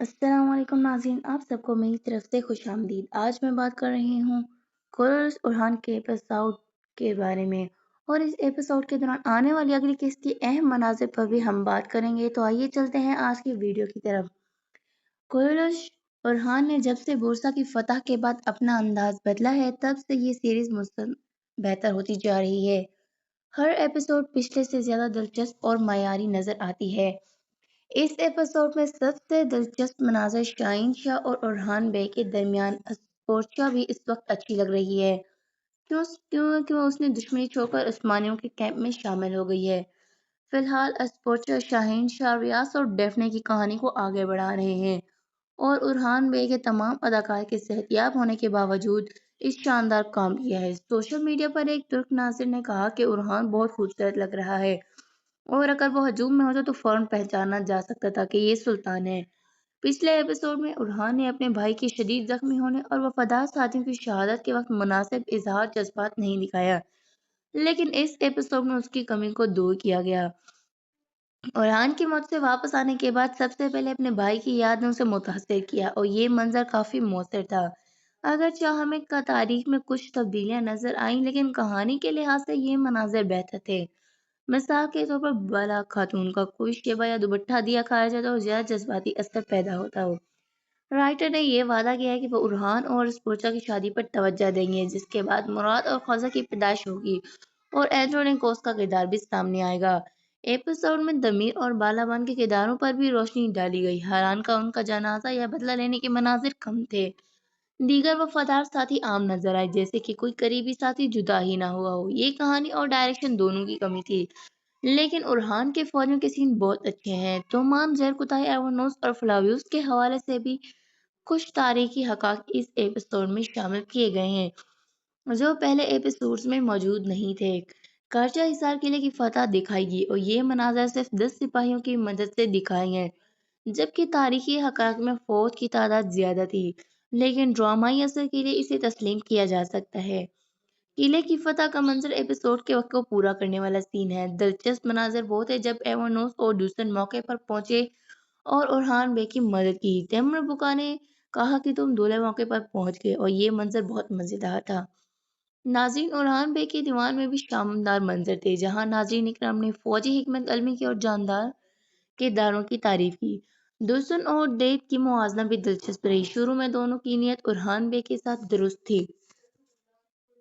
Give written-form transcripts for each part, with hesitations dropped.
السلام علیکم ناظرین، آپ سب کو میری طرف سے خوش آمدید۔ آج میں بات کر رہی ہوں کورس ارحان کے ایپیسوڈ کے بارے میں، اور اس ایپیسوڈ کے دوران آنے والی اگلی قسط کی اہم مناظر پر بھی ہم بات کریں گے۔ تو آئیے چلتے ہیں آج کی ویڈیو کی طرف۔ کورس ارحان نے جب سے بورسا کی فتح کے بعد اپنا انداز بدلا ہے، تب سے یہ سیریز مسلسل بہتر ہوتی جا رہی ہے۔ ہر ایپیسوڈ پچھلے سے زیادہ دلچسپ اور معیاری نظر آتی ہے۔ اس ایپیسوڈ میں سب سے دلچسپ مناظر شاہین شاہ اور ارحان بے کے درمیان اسپورچا بھی اس وقت اچھی لگ رہی ہے، کیونکہ اس نے دشمنی چھوڑ کر عثمانیوں کے کیمپ میں شامل ہو گئی ہے۔ فی الحال اسپورچا شاہین شاہ، ریاض اور ڈیفنے کی کہانی کو آگے بڑھا رہے ہیں، اور ارحان بے کے تمام اداکار کے صحتیاب ہونے کے باوجود اس شاندار کام کیا ہے۔ سوشل میڈیا پر ایک ترک ناظر نے کہا کہ ارحان بہت خوبصورت لگ رہا ہے، اور اگر وہ ہجوم میں ہوتا تو فوراً پہچانا جا سکتا تھا کہ یہ سلطان ہے۔ پچھلے ایپیسوڈ میں ارحان نے اپنے بھائی کے شدید زخمی ہونے اور وفادار ساتھیوں کی شہادت کے وقت مناسب اظہار جذبات نہیں دکھایا، لیکن اس ایپیسوڈ میں اس کی کمی کو دور کیا گیا۔ ارحان کی موت سے واپس آنے کے بعد سب سے پہلے اپنے بھائی کی یاد نے اسے متاثر کیا، اور یہ منظر کافی مؤثر تھا۔ اگرچہ ہمیں تاریخ میں کچھ تبدیلیاں نظر آئیں، لیکن کہانی کے لحاظ سے یہ مناظر بہتر تھے۔ مثال کے طور پر بالا خاتون کا کوئی شیبہ یا دوپٹہ دیا کھایا جاتا اور زیادہ جذباتی اثر پیدا ہوتا ہو۔ رائٹر نے یہ وعدہ کیا ہے کہ وہ ارحان اور اسپورچا کی شادی پر توجہ دیں گے، جس کے بعد مراد اور خوزہ کی پیدائش ہوگی، اور اینڈرونیکوس کا کردار بھی سامنے آئے گا۔ ایپیسوڈ میں دمیر اور بالابان کے کرداروں پر بھی روشنی ڈالی گئی۔ حیران کا ان کا جنازہ یا بدلہ لینے کے مناظر کم تھے۔ دیگر وفادار ساتھی عام نظر آئے، جیسے کہ کوئی قریبی ساتھی جدا ہی نہ ہوا ہو۔ یہ کہانی اور ڈائریکشن دونوں کی کمی تھی، لیکن ارحان کے فوجیوں کے سین بہت اچھے ہیں۔ تومان زرکوتائی ایورنوس اور فلاویوس کے حوالے سے بھی کچھ تاریخی حقائق اس ایپیسوڈ میں شامل کیے گئے ہیں جو پہلے ایپیسوڈز میں موجود نہیں تھے۔ کرچا حصار قلعے کی فتح دکھائی گئی، اور یہ مناظر صرف 10 سپاہیوں کی مدد سے دکھائے گئے، جبکہ تاریخی حقائق میں فوج کی تعداد زیادہ تھی، لیکن ڈرامائی اثر کے لیے اسے تسلیم کیا جا سکتا ہے۔ قلعے کی فتح کا منظر ایپیسوڈ کے وقت کو پورا کرنے والا سین ہے۔ دلچسپ مناظر وہ تھے جب ایورنوس اور ڈوسن موقع پر پہنچے اور ارحان بے کی مدد کی۔ تیمور بکا نے کہا کہ تم دولہے موقع پر پہنچ گئے، اور یہ منظر بہت مزیدار تھا۔ ناظرین، ارحان بے کے دیوان میں بھی شاندار منظر تھے، جہاں ناظرین اکرام نے فوجی حکمت عملی کی اور جاندار کرداروں کی تعریف کی۔ دوسن اور ڈیت کی موازنہ بھی دلچسپ رہی۔ شروع میں دونوں کی نیت ارحان بے کے ساتھ درست تھی،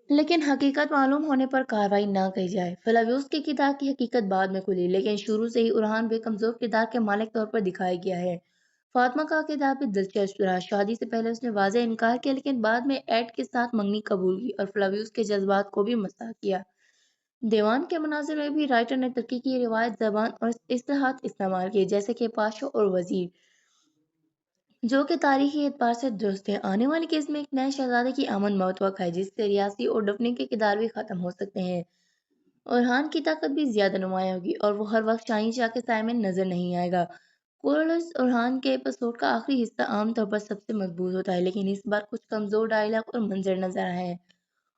لیکن حقیقت معلوم ہونے پر کارروائی نہ کی جائے۔ فلاویوس کے کردار کی حقیقت بعد میں کھلی، لیکن شروع سے ہی ارحان بے کمزور کردار کے مالک طور پر دکھایا گیا ہے۔ فاطمہ کا کردار بھی دلچسپ رہا۔ شادی سے پہلے اس نے واضح انکار کیا، لیکن بعد میں ایڈ کے ساتھ منگنی قبول کی اور فلاویوس کے جذبات کو بھی مساح کیا۔ دیوان کے مناظر میں بھی رائٹر نے ترکی کی روایت، زبان اور اصطلاحات استعمال کی، جیسے کہ پاشا اور وزیر، جو کہ تاریخی اعتبار سے درست ہے۔ آنے والی قسط میں ایک نئے شہزادے کی آمد متوقع ہے، جس سے ریاسی اور ڈفنی کے کردار بھی ختم ہو سکتے ہیں۔ ارحان کی طاقت بھی زیادہ نمایاں ہوگی، اور وہ ہر وقت شاہین شاہ کے سائے میں نظر نہیں آئے گا۔ کورس ارحان کے ایپیسوڈ کا آخری حصہ عام طور پر سب سے مضبوط ہوتا ہے، لیکن اس بار کچھ کمزور ڈائیلاگ اور منظر نظر آئے ہیں۔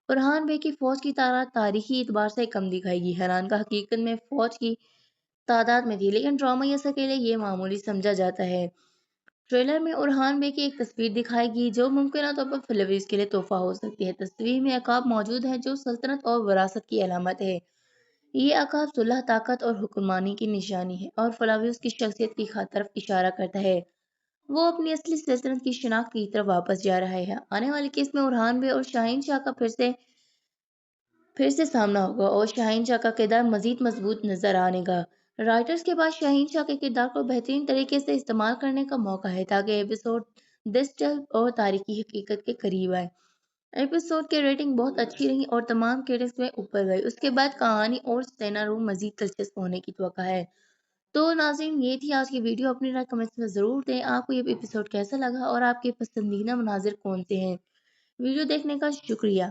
ارحان بے کی فوج کی تعداد تاریخی اعتبار سے کم دکھائی گئی۔ حیران کا حقیقت میں فوج کی تعداد میں تھی، لیکن ڈرامائی اثر کے لیے یہ معمولی سمجھا جاتا ہے۔ ٹریلر میں ارحان بے کی ایک تصویر دکھائی گئی جو ممکنہ طور پر فلاویوس کے لیے تحفہ ہو سکتی ہے۔ تصویر میں عقاب موجود ہیں جو سلطنت اور وراثت کی علامت ہے۔ یہ عقاب صلح، طاقت اور حکمرانی کی نشانی ہے، اور فلاویوس کی شخصیت کی طرف اشارہ کرتا ہے۔ وہ اپنی اصلی سلطنت کی شناخت کی طرف واپس جا رہا ہے۔ آنے والی قسط میں ارحان بے اور شاہین شاہ کا پھر سے سامنا ہوگا، اور شاہین شاہ کا کردار مزید مضبوط نظر آنے گا۔ رائٹرز کے پاس شاہین شاہ کے کردار کو بہترین طریقے سے استعمال کرنے کا موقع ہے تاکہ ایپیسوڈ دلچسپ اور تاریخی حقیقت کے قریب آئے۔ ایپیسوڈ کی ریٹنگ بہت اچھی رہی اور تمام کریٹکس میں اوپر گئی۔ اس کے بعد کہانی اور سیناریو مزید دلچسپ ہونے کی توقع ہے۔ تو ناظرین، یہ تھی آج کی ویڈیو۔ اپنی رائے کمنٹس میں ضرور دیں۔ آپ کو یہ ایپیسوڈ کیسا لگا اور آپ کے پسندیدہ مناظر کون سے ہیں؟ ویڈیو دیکھنے کا شکریہ۔